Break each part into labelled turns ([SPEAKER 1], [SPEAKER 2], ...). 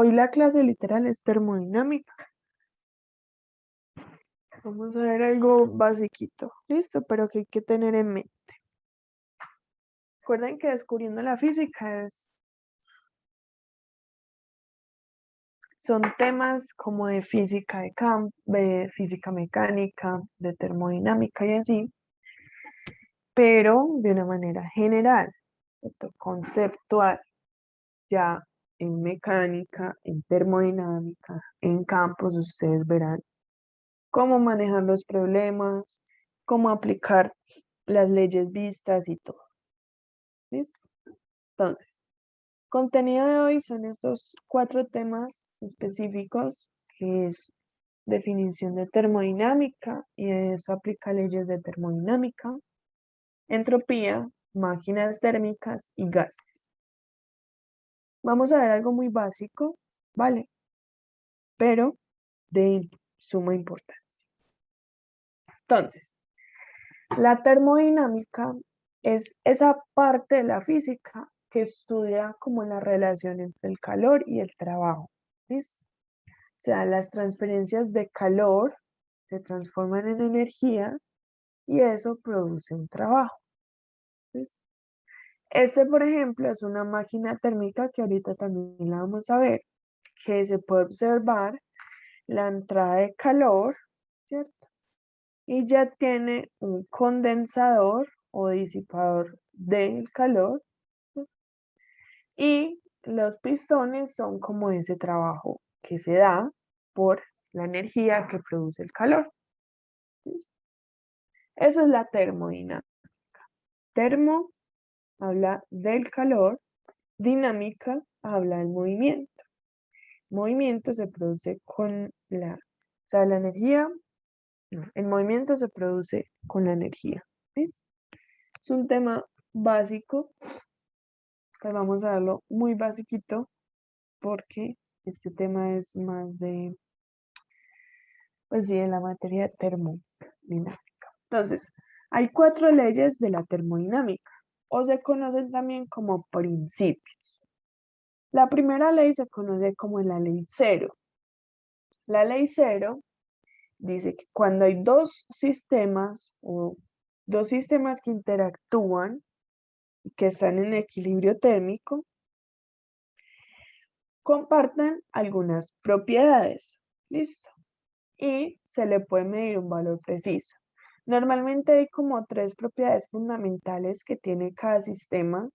[SPEAKER 1] Hoy la clase literal es termodinámica. Vamos a ver algo basiquito, ¿listo? Pero que hay que tener en mente. Recuerden que descubriendo la física son temas como de física de campo, de física mecánica, de termodinámica y así, pero de una manera general, ¿cierto? Conceptual, ya en mecánica, en termodinámica, en campos, ustedes verán cómo manejar los problemas, cómo aplicar las leyes vistas y todo. ¿Listo? Entonces, contenido de hoy son estos 4 temas específicos, que es definición de termodinámica, y eso aplica leyes de termodinámica, entropía, máquinas térmicas y gases. Vamos a ver algo muy básico, ¿vale? Pero de suma importancia. Entonces, la termodinámica es esa parte de la física que estudia como la relación entre el calor y el trabajo. ¿Listo? O sea, las transferencias de calor se transforman en energía y eso produce un trabajo. ¿Listo? Este, por ejemplo, es una máquina térmica que ahorita también la vamos a ver, que se puede observar la entrada de calor, ¿cierto? Y ya tiene un condensador o disipador del calor, ¿sí? Y los pistones son como ese trabajo que se da por la energía que produce el calor. ¿Sí? Eso es la termodinámica. Termo habla del calor, dinámica habla del movimiento. Movimiento se produce con la, o sea, la energía, no, el movimiento se produce con la energía. ¿Ves? Es un tema básico, pues vamos a verlo muy basiquito porque este tema es más de, pues sí, de la materia termodinámica. Entonces, hay 4 leyes de la termodinámica, o se conocen también como principios. La primera ley se conoce como la ley cero. La ley cero dice que cuando hay dos sistemas o dos sistemas que interactúan y que están en equilibrio térmico, comparten algunas propiedades. ¿Listo? Y se le puede medir un valor preciso. Normalmente hay como 3 propiedades fundamentales que tiene cada sistema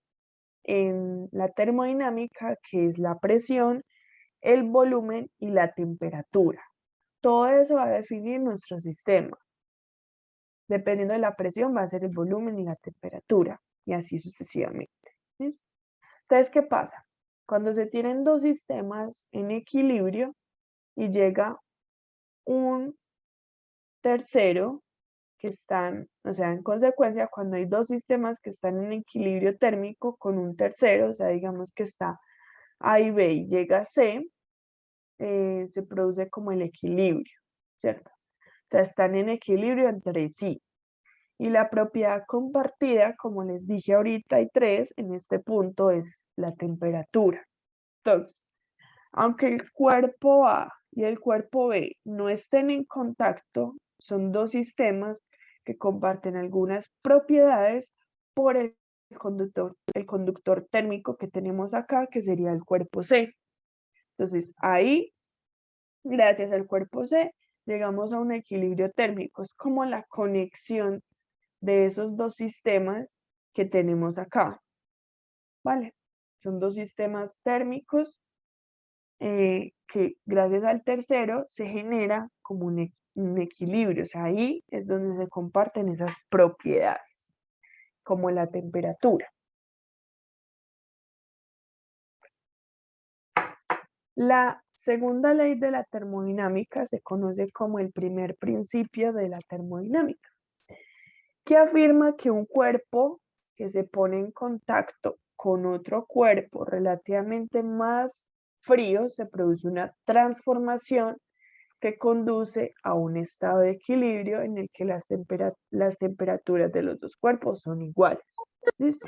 [SPEAKER 1] en la termodinámica, que es la presión, el volumen y la temperatura. Todo eso va a definir nuestro sistema. Dependiendo de la presión va a ser el volumen y la temperatura, y así sucesivamente. ¿Listo? Entonces, ¿qué pasa? Cuando se tienen dos sistemas en equilibrio y llega un tercero que están, o sea, en consecuencia, cuando hay dos sistemas que están en equilibrio térmico con un tercero, o sea, digamos que está A y B y llega C, se produce como el equilibrio, ¿cierto? O sea, están en equilibrio entre sí. Y la propiedad compartida, como les dije ahorita, hay 3, en este punto es la temperatura. Entonces, aunque el cuerpo A y el cuerpo B no estén en contacto, son dos sistemas que comparten algunas propiedades por el conductor térmico que tenemos acá, que sería el cuerpo C. Entonces, ahí, gracias al cuerpo C, llegamos a un equilibrio térmico. Es como la conexión de esos dos sistemas que tenemos acá, ¿vale? Son dos sistemas térmicos que gracias al tercero se genera como un equilibrio, o sea, ahí es donde se comparten esas propiedades, como la temperatura. La segunda ley de la termodinámica se conoce como el primer principio de la termodinámica, que afirma que un cuerpo que se pone en contacto con otro cuerpo relativamente más frío, se produce una transformación que conduce a un estado de equilibrio en el que las temperaturas de los dos cuerpos son iguales. ¿Listo?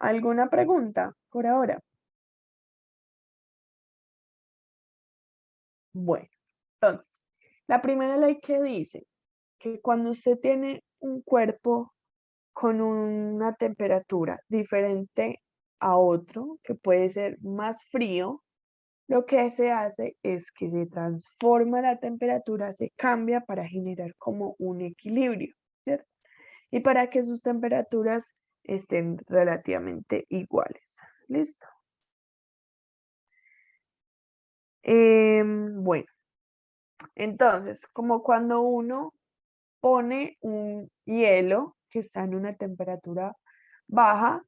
[SPEAKER 1] ¿Alguna pregunta por ahora? Bueno, entonces, la primera ley que dice que cuando usted tiene un cuerpo con una temperatura diferente a otro, que puede ser más frío, lo que se hace es que se transforma la temperatura, se cambia para generar como un equilibrio, ¿cierto? Y para que sus temperaturas estén relativamente iguales. ¿Listo? Bueno, entonces, como cuando uno pone un hielo que está en una temperatura baja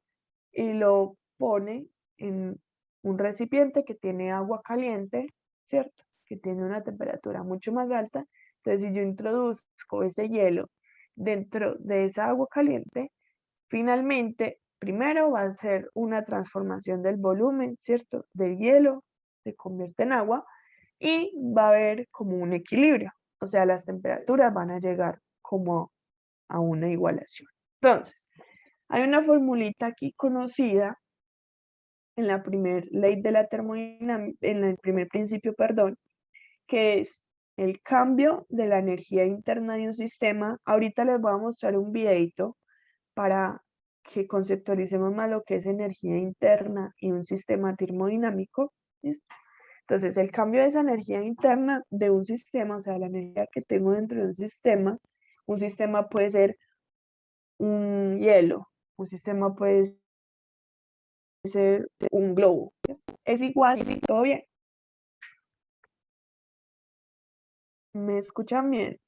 [SPEAKER 1] y lo pone en un recipiente que tiene agua caliente, ¿cierto? Que tiene una temperatura mucho más alta. Entonces, si yo introduzco ese hielo dentro de esa agua caliente, finalmente, primero va a ser una transformación del volumen, ¿cierto? Del hielo, se convierte en agua y va a haber como un equilibrio. O sea, las temperaturas van a llegar como a una igualación. Entonces, hay una formulita aquí conocida en la primera ley de la termodinámica, en el primer principio, perdón, que es el cambio de la energía interna de un sistema. Ahorita les voy a mostrar un videito para que conceptualicemos más lo que es energía interna y un sistema termodinámico. ¿Listo? Entonces, el cambio de esa energía interna de un sistema, o sea, la energía que tengo dentro de un sistema puede ser un hielo, un sistema puede ser un globo. Es igual, todo bien. ¿Me escuchan bien?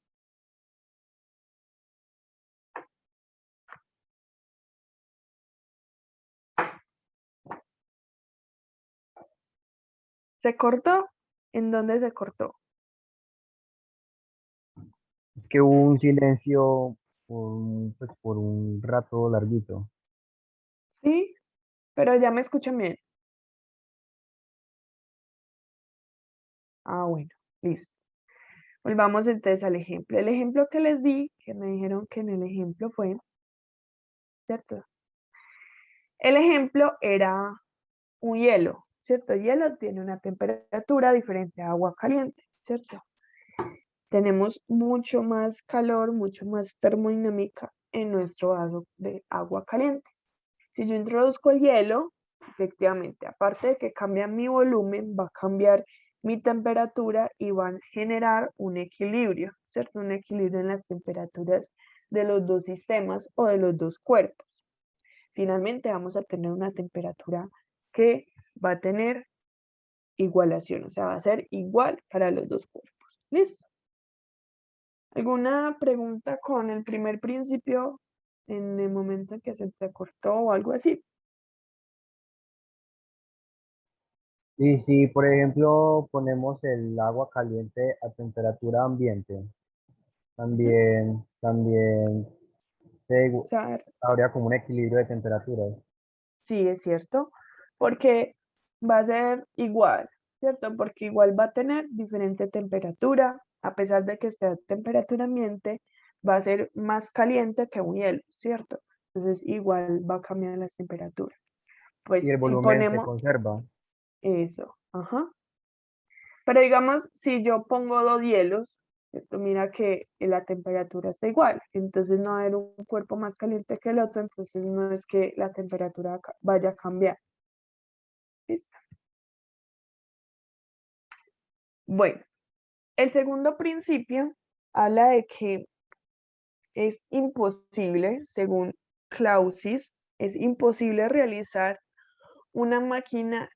[SPEAKER 1] ¿Se cortó? ¿En dónde se cortó?
[SPEAKER 2] Es que hubo un silencio por un rato larguito.
[SPEAKER 1] Sí, pero ya me escuchan bien. Ah, bueno, listo. Volvamos entonces al ejemplo. El ejemplo que les di, que me dijeron que en el ejemplo fue, ¿cierto? El ejemplo era un hielo, ¿cierto? El hielo tiene una temperatura diferente a agua caliente, ¿cierto? Tenemos mucho más calor, mucho más termodinámica en nuestro vaso de agua caliente. Si yo introduzco el hielo, efectivamente, aparte de que cambia mi volumen, va a cambiar mi temperatura y va a generar un equilibrio, ¿cierto? Un equilibrio en las temperaturas de los dos sistemas o de los dos cuerpos. Finalmente vamos a tener una temperatura que va a tener igualación, o sea, va a ser igual para los dos cuerpos. ¿Listo? ¿Alguna pregunta con el primer principio en el momento en que se te cortó o algo así?
[SPEAKER 2] Y si, por ejemplo, ponemos el agua caliente a temperatura ambiente,
[SPEAKER 1] Ujú.
[SPEAKER 2] también
[SPEAKER 1] O sea,
[SPEAKER 2] habría como un equilibrio de temperaturas.
[SPEAKER 1] sí, es cierto, porque va a ser igual, ¿cierto? Porque igual va a tener diferente temperatura, a pesar de que esté a temperatura ambiente, va a ser más caliente que un hielo, ¿cierto? Entonces igual va a cambiar las temperaturas.
[SPEAKER 2] Y
[SPEAKER 1] Pues
[SPEAKER 2] el
[SPEAKER 1] si
[SPEAKER 2] volumen se
[SPEAKER 1] ponemos
[SPEAKER 2] conserva.
[SPEAKER 1] eso, ajá. Pero digamos, si yo pongo dos hielos, ¿cierto? Mira que la temperatura está igual, entonces no va a haber un cuerpo más caliente que el otro, entonces no es que la temperatura vaya a cambiar. ¿Listo? Bueno, el segundo principio habla de que es imposible, según Clausis, es imposible realizar una máquina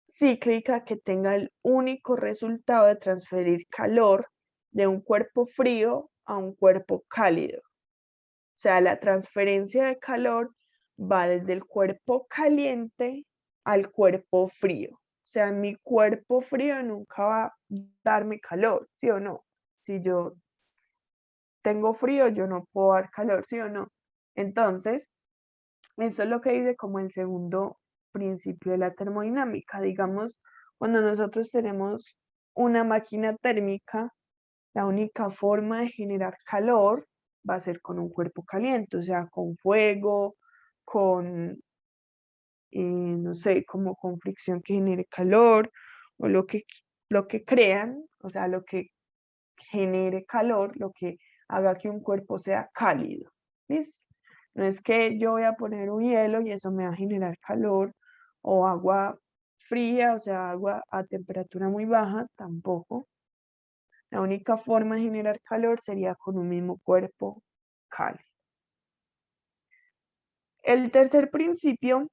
[SPEAKER 1] cíclica que tenga el único resultado de transferir calor de un cuerpo frío a un cuerpo cálido. O sea, la transferencia de calor va desde el cuerpo caliente al cuerpo frío. O sea, mi cuerpo frío nunca va a darme calor, ¿sí o no? Si yo tengo frío, yo no puedo dar calor, ¿sí o no? Entonces, eso es lo que dice como el segundo principio de la termodinámica. Digamos, cuando nosotros tenemos una máquina térmica, la única forma de generar calor va a ser con un cuerpo caliente, o sea, con fuego, con no sé, como con fricción que genere calor, o lo que crean, o sea, lo que genere calor, lo que haga que un cuerpo sea cálido. ¿Listo? No es que yo voy a poner un hielo y eso me va a generar calor, o agua fría, o sea, agua a temperatura muy baja, tampoco. La única forma de generar calor sería con un mismo cuerpo cálido. El tercer principio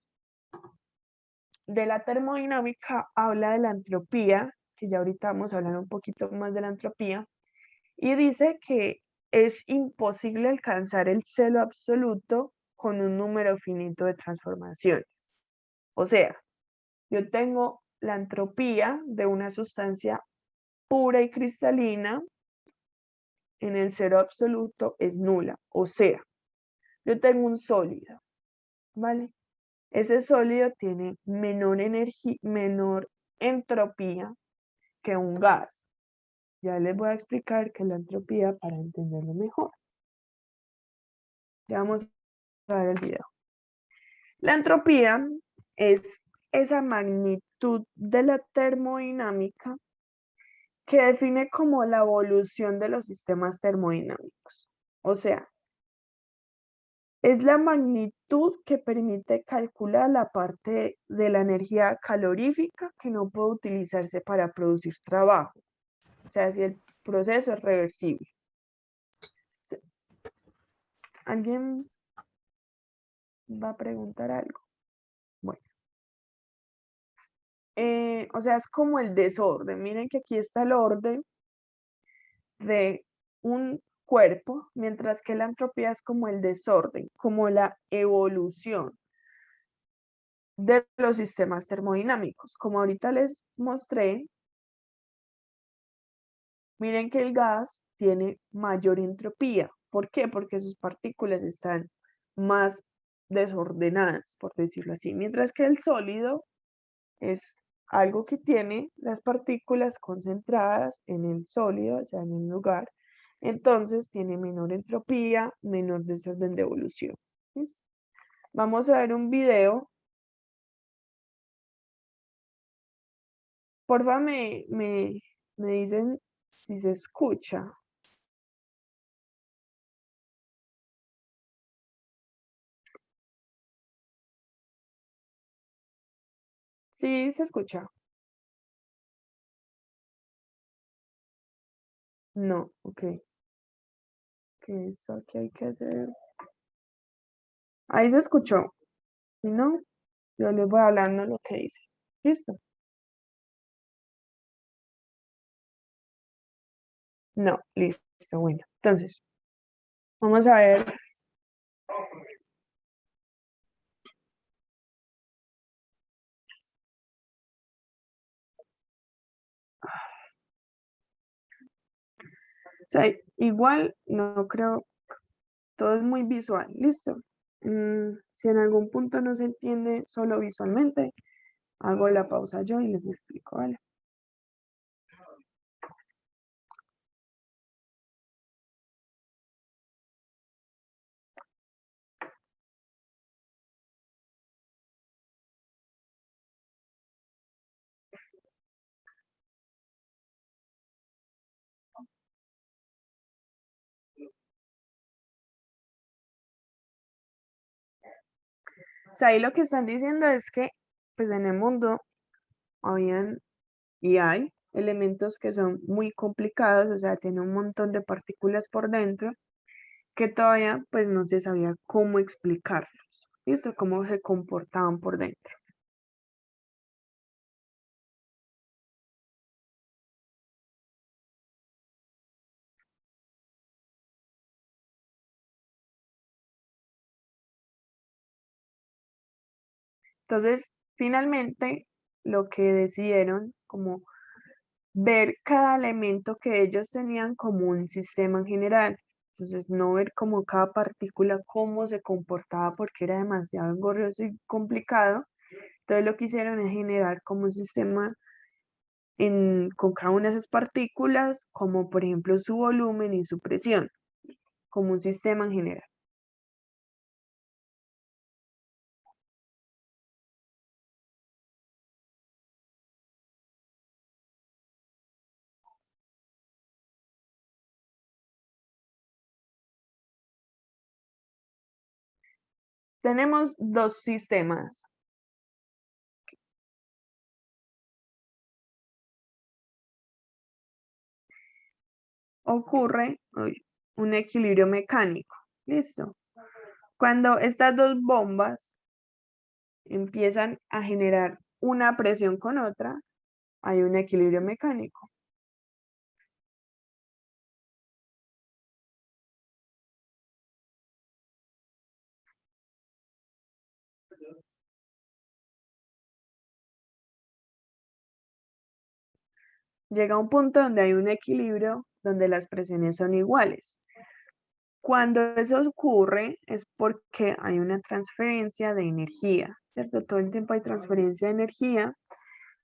[SPEAKER 1] de la termodinámica habla de la entropía, que ya ahorita vamos a hablar un poquito más de la entropía, y dice que es imposible alcanzar el cero absoluto con un número finito de transformaciones. O sea, yo tengo la entropía de una sustancia pura y cristalina en el cero absoluto es nula. O sea, yo tengo un sólido, ¿vale? Ese sólido tiene menor energía, menor entropía que un gas. Ya les voy a explicar qué es la entropía para entenderlo mejor. Ya vamos a ver el video. La entropía es esa magnitud de la termodinámica que define como la evolución de los sistemas termodinámicos. O sea, es la magnitud que permite calcular la parte de la energía calorífica que no puede utilizarse para producir trabajo. O sea, si el proceso es reversible. ¿Alguien va a preguntar algo? Bueno. O sea, es como el desorden. Miren que aquí está el orden de un cuerpo, mientras que la entropía es como el desorden, como la evolución de los sistemas termodinámicos. Como ahorita les mostré, miren que el gas tiene mayor entropía. ¿Por qué? Porque sus partículas están más desordenadas, por decirlo así, mientras que el sólido es algo que tiene las partículas concentradas en el sólido, o sea, en un lugar, entonces tiene menor entropía, menor desorden de evolución. ¿Listo? Vamos a ver un video. Porfa, me dicen si se escucha. Sí, se escucha. No, ok. ¿Qué es eso que hay que hacer? Ahí se escuchó. Si no, yo les voy hablando lo que dice. ¿Listo? No, listo, bueno. Entonces, vamos a ver. O sea, igual no creo, todo es muy visual. ¿Listo? Si en algún punto no se entiende solo visualmente, hago la pausa yo y les explico, ¿vale? O sea, ahí lo que están diciendo es que, pues en el mundo habían y hay elementos que son muy complicados, o sea, tiene un montón de partículas por dentro que todavía pues no se sabía cómo explicarlos, ¿listo? Cómo se comportaban por dentro. Entonces, finalmente, lo que decidieron como ver cada elemento que ellos tenían como un sistema en general. Entonces, no ver como cada partícula cómo se comportaba porque era demasiado engorroso y complicado. Entonces, lo que hicieron es generar como un sistema con cada una de esas partículas, como por ejemplo su volumen y su presión, como un sistema en general. tenemos dos sistemas. Ocurre un equilibrio mecánico. ¿Listo? Cuando estas dos bombas empiezan a generar una presión con otra, hay un equilibrio mecánico. Llega un punto donde hay un equilibrio donde las presiones son iguales. Cuando eso ocurre es porque hay una transferencia de energía, ¿cierto? Todo el tiempo hay transferencia de energía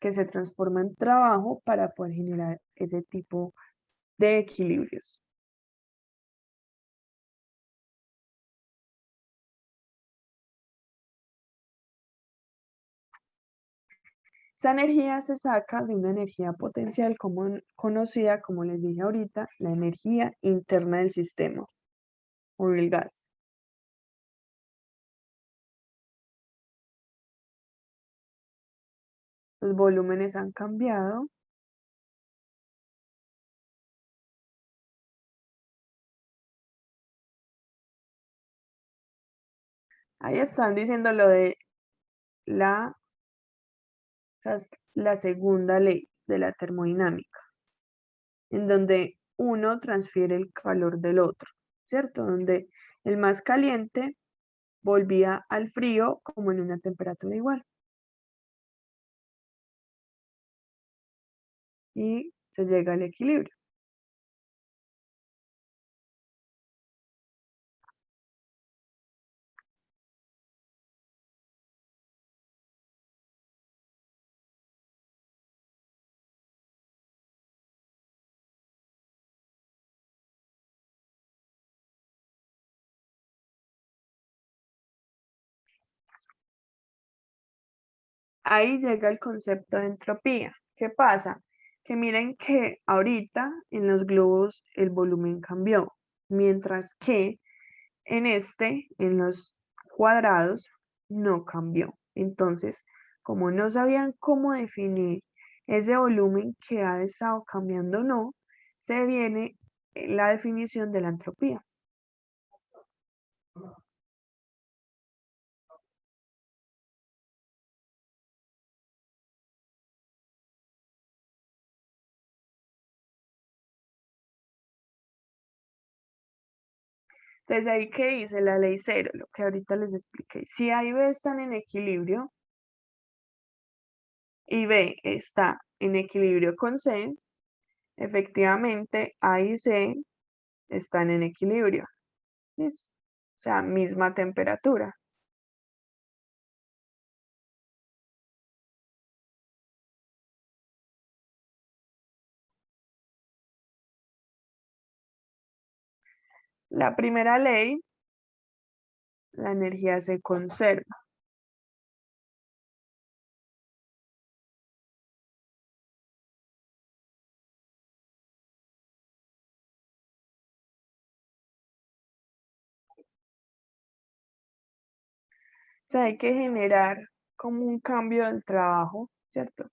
[SPEAKER 1] que se transforma en trabajo para poder generar ese tipo de equilibrios. Esa energía se saca de una energía potencial conocida, como les dije ahorita, la energía interna del sistema o el gas. Los volúmenes han cambiado. Ahí están diciendo lo de la, esa es la segunda ley de la termodinámica, en donde uno transfiere el calor del otro, ¿cierto? Donde el más caliente volvía al frío como en una temperatura igual. Y se llega al equilibrio. Ahí llega el concepto de entropía. ¿Qué pasa? Que miren que ahorita en los globos el volumen cambió, mientras que en los cuadrados, no cambió. Entonces, como no sabían cómo definir ese volumen que ha estado cambiando o no, se viene la definición de la entropía. Entonces ahí que dice la ley cero, lo que ahorita les expliqué. Si A y B están en equilibrio y B está en equilibrio con C, efectivamente A y C están en equilibrio. ¿Listo? O sea, misma temperatura. La primera ley, la energía se conserva. O sea, hay que generar como un cambio del trabajo, ¿cierto?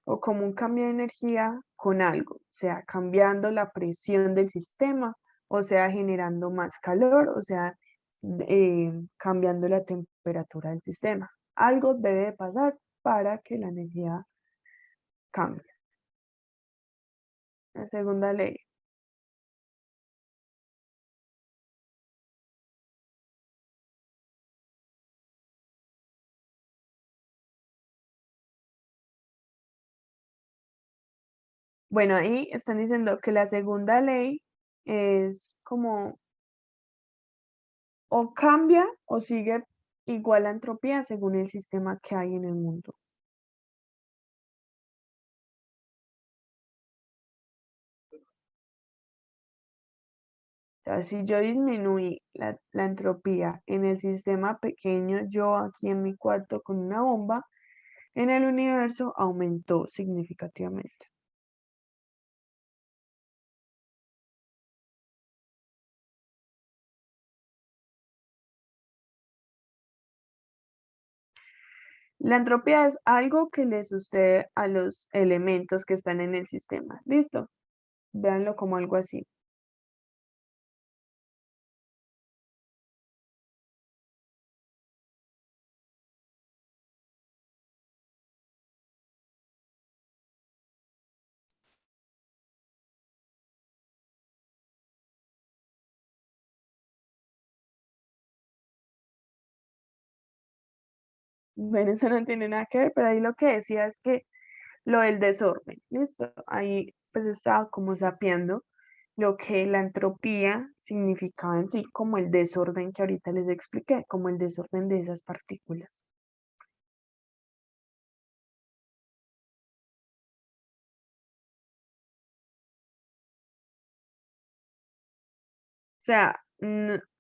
[SPEAKER 1] O como un cambio de energía con algo, o sea, cambiando la presión del sistema, o sea, generando más calor, o sea, cambiando la temperatura del sistema. Algo debe de pasar para que la energía cambie. La segunda ley. Bueno, ahí están diciendo que la segunda ley es como o cambia o sigue igual la entropía según el sistema que hay en el mundo. O sea, si yo disminuí la entropía en el sistema pequeño, yo aquí en mi cuarto con una bomba, en el universo aumentó significativamente. La entropía es algo que le sucede a los elementos que están en el sistema. ¿Listo? Véanlo como algo así. Bueno, eso no tiene nada que ver, pero ahí lo que decía es que lo del desorden, ¿listo? Ahí pues estaba como sapeando lo que la entropía significaba en sí, como el desorden que ahorita les expliqué, como el desorden de esas partículas. O sea,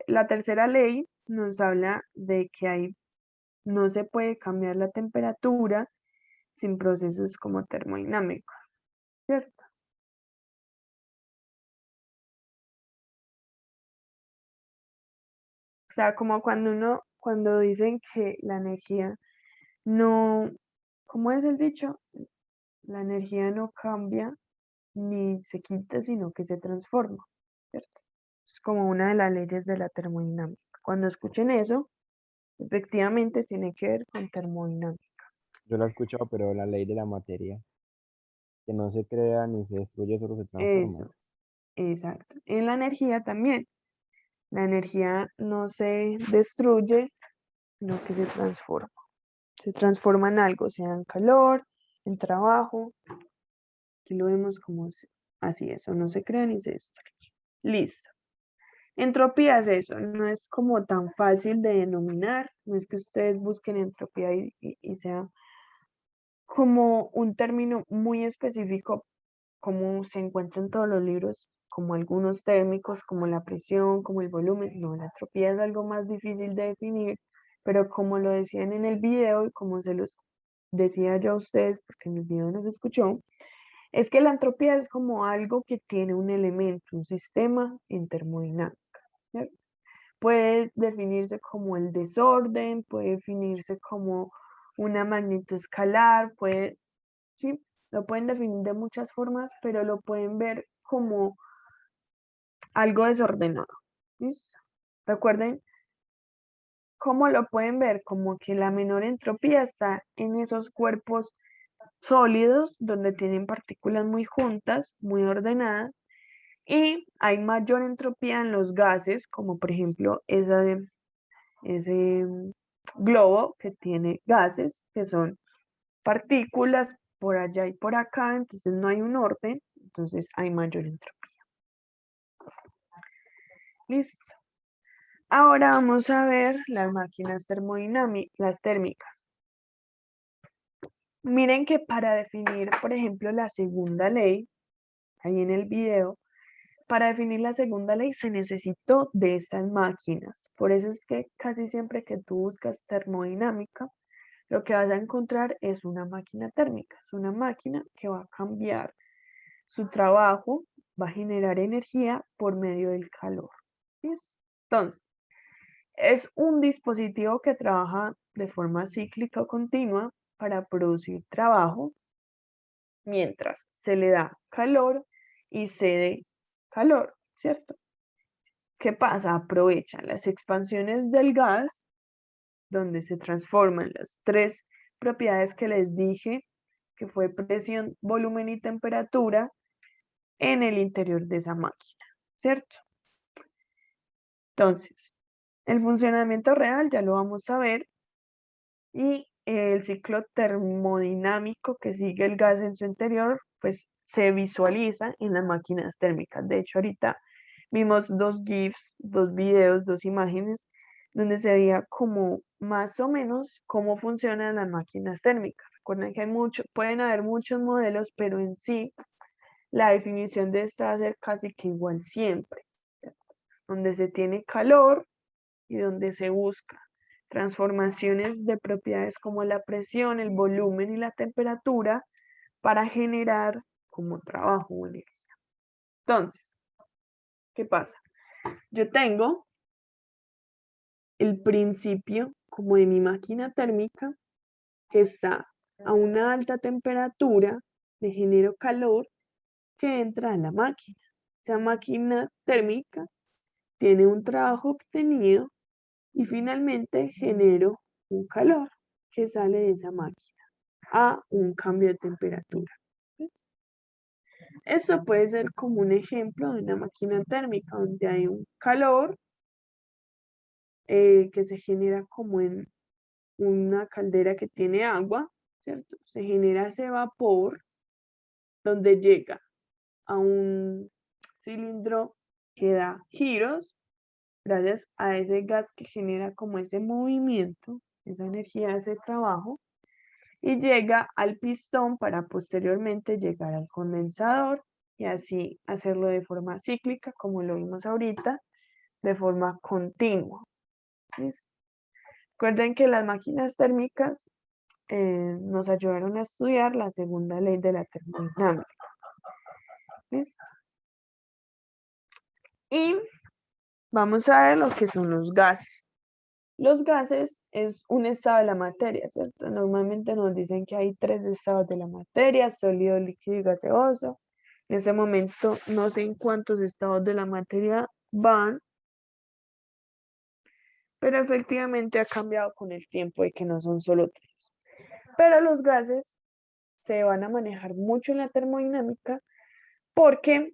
[SPEAKER 1] la tercera ley nos habla de que no se puede cambiar la temperatura sin procesos como termodinámicos, ¿cierto? O sea, como cuando dicen que la energía no, ¿cómo es el dicho? La energía no cambia ni se quita, sino que se transforma, ¿cierto? Es como una de las leyes de la termodinámica. Cuando escuchen eso, efectivamente tiene que ver con termodinámica.
[SPEAKER 2] Yo la he escuchado, pero la ley de la materia, que no se crea ni se destruye, solo se transforma.
[SPEAKER 1] Eso, exacto. En la energía también. La energía no se destruye, sino que se transforma. Se transforma en algo, sea en calor, en trabajo. Aquí lo vemos como así, eso no se crea ni se destruye. Listo. Entropía es eso, no es como tan fácil de denominar, no es que ustedes busquen entropía y sea como un término muy específico, como se encuentra en todos los libros, como algunos térmicos, como la presión, como el volumen. No, la entropía es algo más difícil de definir, pero como lo decían en el video y como se los decía yo a ustedes, porque en el video no se escuchó, es que la entropía es como algo que tiene un elemento, un sistema en termodinámica, ¿cierto? Puede definirse como el desorden, puede definirse como una magnitud escalar, sí, lo pueden definir de muchas formas, pero lo pueden ver como algo desordenado. ¿Listo? Recuerden cómo lo pueden ver, como que la menor entropía está en esos cuerpos sólidos donde tienen partículas muy juntas, muy ordenadas, y hay mayor entropía en los gases, como por ejemplo ese globo que tiene gases, que son partículas por allá y por acá, entonces no hay un orden, entonces hay mayor entropía. Listo. Ahora vamos a ver las máquinas termodinámicas, las térmicas. Miren que para definir, por ejemplo, la segunda ley, ahí en el video, para definir la segunda ley se necesitó de estas máquinas. Por eso es que casi siempre que tú buscas termodinámica, lo que vas a encontrar es una máquina térmica. Es una máquina que va a cambiar su trabajo, va a generar energía por medio del calor. ¿Listo? Entonces, es un dispositivo que trabaja de forma cíclica o continua para producir trabajo mientras se le da calor y cede calor, ¿cierto? ¿Qué pasa? Aprovecha las expansiones del gas, donde se transforman las tres propiedades que les dije, que fue presión, volumen y temperatura, en el interior de esa máquina, ¿cierto? Entonces, el funcionamiento real ya lo vamos a ver y el ciclo termodinámico que sigue el gas en su interior, pues se visualiza en las máquinas térmicas. De hecho, ahorita vimos dos GIFs, dos videos, dos imágenes, donde se veía como más o menos cómo funcionan las máquinas térmicas. Recuerden que pueden haber muchos modelos, pero en sí la definición de esta va a ser casi que igual siempre, donde se tiene calor y donde se busca transformaciones de propiedades como la presión, el volumen y la temperatura para generar como trabajo o energía. Entonces, ¿qué pasa? Yo tengo el principio como de mi máquina térmica que está a una alta temperatura, le genero calor que entra a la máquina. Esa máquina térmica tiene un trabajo obtenido y finalmente genero un calor que sale de esa máquina a un cambio de temperatura. Esto puede ser como un ejemplo de una máquina térmica donde hay un calor que se genera como en una caldera que tiene agua, ¿cierto? Se genera ese vapor donde llega a un cilindro que da giros gracias a ese gas que genera como ese movimiento, esa energía, ese trabajo, y llega al pistón para posteriormente llegar al condensador y así hacerlo de forma cíclica, como lo vimos ahorita, de forma continua. ¿Listo? Recuerden que las máquinas térmicas nos ayudaron a estudiar la segunda ley de la termodinámica. ¿Listo? Y vamos a ver lo que son los gases. Los gases es un estado de la materia, ¿cierto? Normalmente nos dicen que hay 3 estados de la materia: sólido, líquido y gaseoso. En este momento no sé en cuántos estados de la materia van, pero efectivamente ha cambiado con el tiempo de que no son solo 3. Pero los gases se van a manejar mucho en la termodinámica porque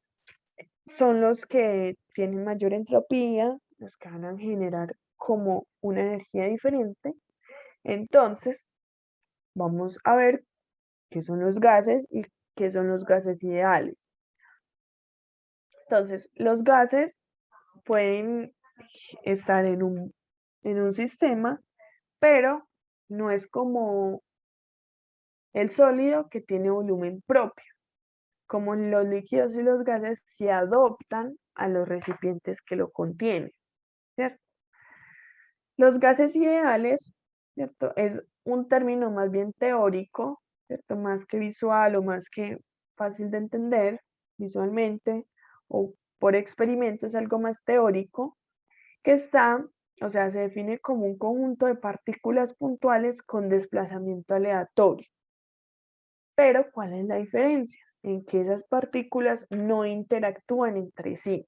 [SPEAKER 1] son los que tienen mayor entropía, los que van a generar como una energía diferente. Entonces, vamos a ver qué son los gases y qué son los gases ideales. Entonces, los gases pueden estar en un sistema, pero no es como el sólido que tiene volumen propio. Como los líquidos y los gases se adoptan a los recipientes que lo contienen, ¿cierto? Los gases ideales, ¿cierto? Es un término más bien teórico, ¿cierto? Más que visual o más que fácil de entender visualmente o por experimento, es algo más teórico que está, o sea, se define como un conjunto de partículas puntuales con desplazamiento aleatorio. Pero, ¿cuál es la diferencia? En que esas partículas no interactúan entre sí,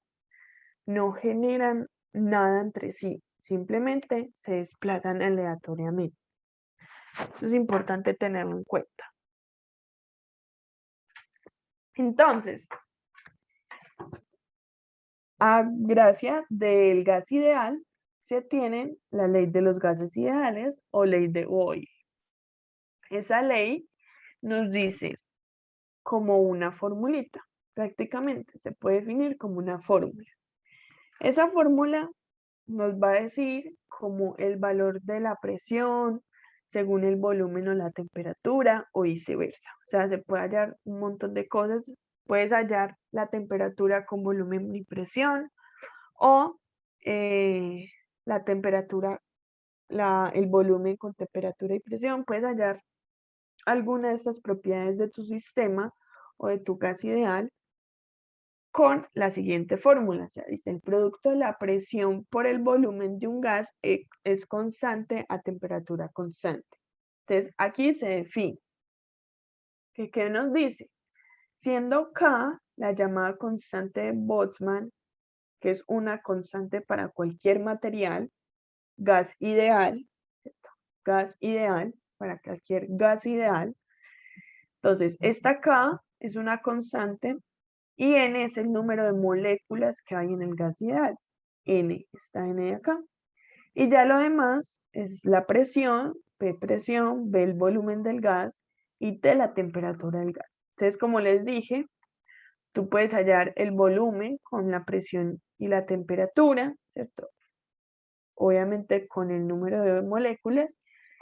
[SPEAKER 1] no generan nada entre sí, simplemente se desplazan aleatoriamente. Eso es importante tenerlo en cuenta. Entonces, a gracia del gas ideal, se tiene la ley de los gases ideales o ley de Boyle. Esa ley nos dice como una formulita, prácticamente se puede definir como una fórmula. Esa fórmula nos va a decir como el valor de la presión según el volumen o la temperatura o viceversa. O sea, se puede hallar un montón de cosas. Puedes hallar la temperatura con volumen y presión o la temperatura, el volumen con temperatura y presión. Puedes hallar alguna de estas propiedades de tu sistema o de tu gas ideal con la siguiente fórmula. O sea, dice, el producto de la presión por el volumen de un gas es constante a temperatura constante. Entonces, aquí se define. ¿Qué nos dice? Siendo K la llamada constante de Boltzmann, que es una constante para cualquier material, gas ideal, ¿cierto? Gas ideal, para cualquier gas ideal. Entonces, esta K es una constante y N es el número de moléculas que hay en el gas ideal. N, está N de acá. Y ya lo demás es la presión, P presión, B el volumen del gas y T la temperatura del gas. Entonces, como les dije, tú puedes hallar el volumen con la presión y la temperatura, ¿cierto? Obviamente con el número de moléculas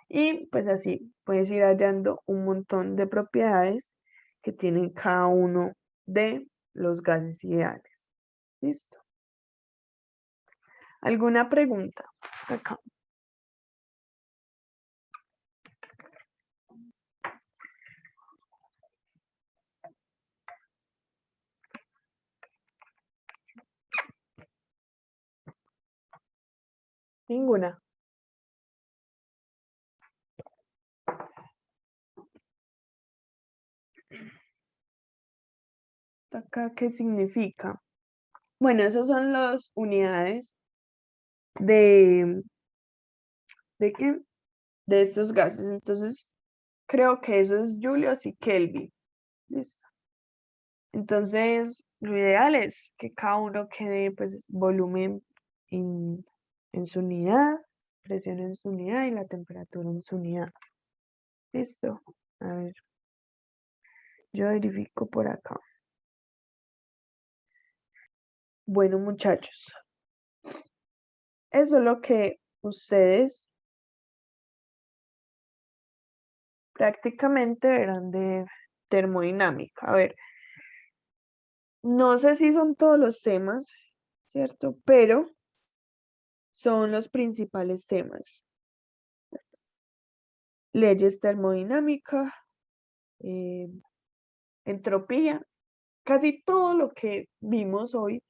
[SPEAKER 1] y pues así puedes ir hallando un montón de propiedades que tienen cada uno de los gases ideales. ¿Listo? ¿Alguna pregunta? Acá. Ninguna. acá, ¿qué significa? Bueno, esas son las unidades de, ¿de qué? De estos gases. Entonces, creo que eso es Julius y Kelvin. ¿Listo? Entonces, lo ideal es que cada uno quede, pues, volumen en su unidad, presión en su unidad y la temperatura en su unidad. ¿Listo? A ver, yo verifico por acá. Bueno, muchachos, eso es lo que ustedes prácticamente verán de termodinámica. A ver, no sé si son todos los temas, ¿cierto? Pero son los principales temas. Leyes termodinámicas, entropía, casi todo lo que vimos hoy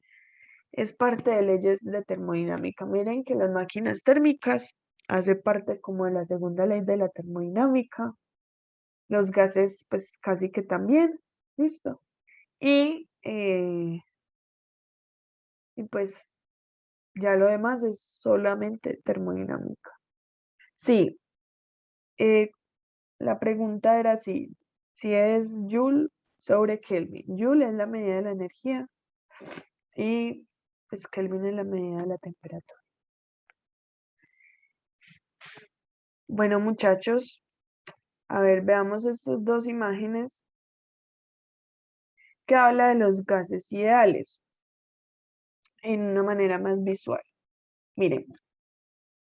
[SPEAKER 1] es parte de leyes de termodinámica. Miren que las máquinas térmicas hace parte como de la segunda ley de la termodinámica. Los gases, pues casi que también, listo. Y pues ya lo demás es solamente termodinámica. Sí, eh, la pregunta era si es Joule sobre Kelvin. Joule es la medida de la energía y pues Kelvin es la medida de la temperatura. Bueno, muchachos, a ver, veamos estas dos imágenes que habla de los gases ideales en una manera más visual. Miren,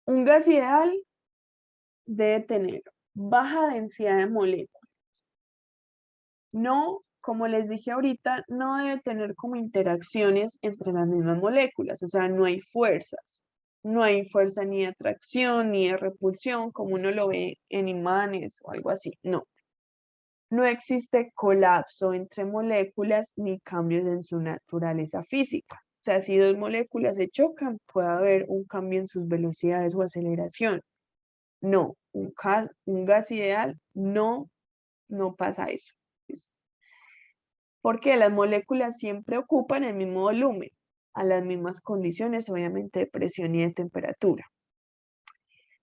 [SPEAKER 1] un gas ideal debe tener baja densidad de moléculas. No, como les dije ahorita, no debe tener como interacciones entre las mismas moléculas, o sea, no hay fuerzas. No hay fuerza ni de atracción ni de repulsión, como uno lo ve en imanes o algo así. No. No existe colapso entre moléculas ni cambios en su naturaleza física. O sea, si dos moléculas se chocan, puede haber un cambio en sus velocidades o aceleración. No, un gas ideal no pasa eso. Porque las moléculas siempre ocupan el mismo volumen, a las mismas condiciones, obviamente, de presión y de temperatura.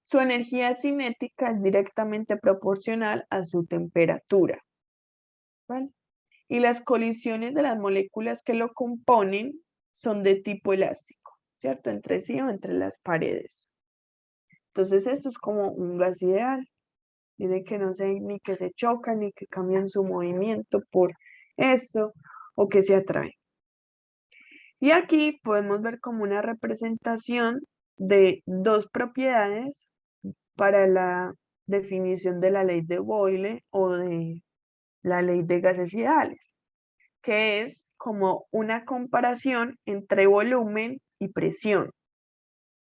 [SPEAKER 1] Su energía cinética es directamente proporcional a su temperatura. ¿Vale? Y las colisiones de las moléculas que lo componen son de tipo elástico, ¿cierto? Entre sí o entre las paredes. Entonces esto es como un gas ideal. Tiene que no sé ni que se chocan ni que cambian su movimiento por esto o que se atraen. Y aquí podemos ver como una representación de dos propiedades para la definición de la ley de Boyle o de la ley de gases ideales, que es como una comparación entre volumen y presión.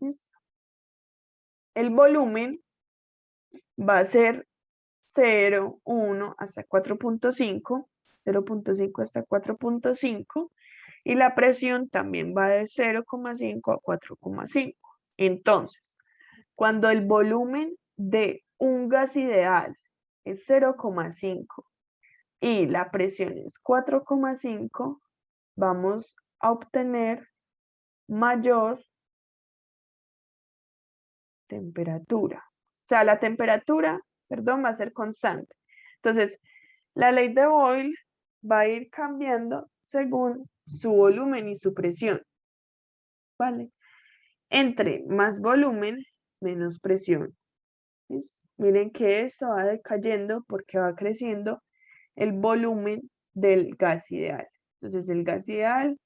[SPEAKER 1] ¿Listo? El volumen va a ser 0, 1 hasta 4.5, 0.5 hasta 4.5, y la presión también va de 0,5 a 4,5. Entonces, cuando el volumen de un gas ideal es 0,5 y la presión es 4,5, vamos a obtener mayor temperatura. O sea, la temperatura, perdón, va a ser constante. Entonces, la ley de Boyle va a ir cambiando según su volumen y su presión. ¿Vale? Entre más volumen, menos presión. ¿Ves? Miren que esto va decayendo porque va creciendo el volumen del gas ideal. Entonces, el gas ideal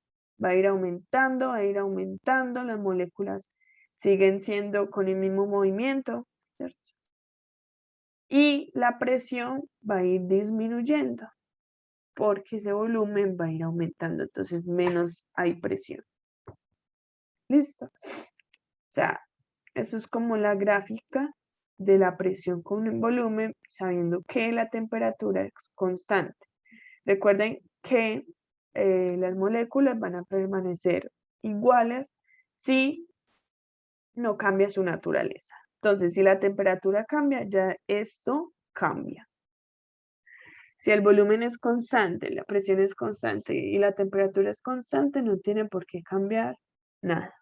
[SPEAKER 1] va a ir aumentando, las moléculas siguen siendo con el mismo movimiento, ¿cierto? Y la presión va a ir disminuyendo porque ese volumen va a ir aumentando, entonces menos hay presión. ¿Listo? O sea, eso es como la gráfica de la presión con el volumen, sabiendo que la temperatura es constante. Recuerden que las moléculas van a permanecer iguales si no cambia su naturaleza. Entonces, si la temperatura cambia, ya esto cambia. Si el volumen es constante, la presión es constante y la temperatura es constante, no tiene por qué cambiar nada.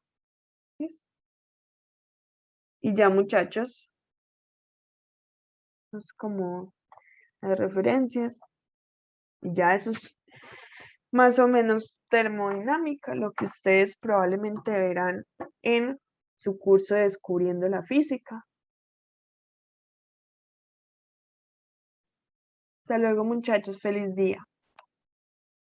[SPEAKER 1] ¿Listo? Y ya, muchachos, es como las referencias. Y ya eso es más o menos termodinámica, lo que ustedes probablemente verán en su curso de Descubriendo la Física. Hasta luego, muchachos. Feliz día.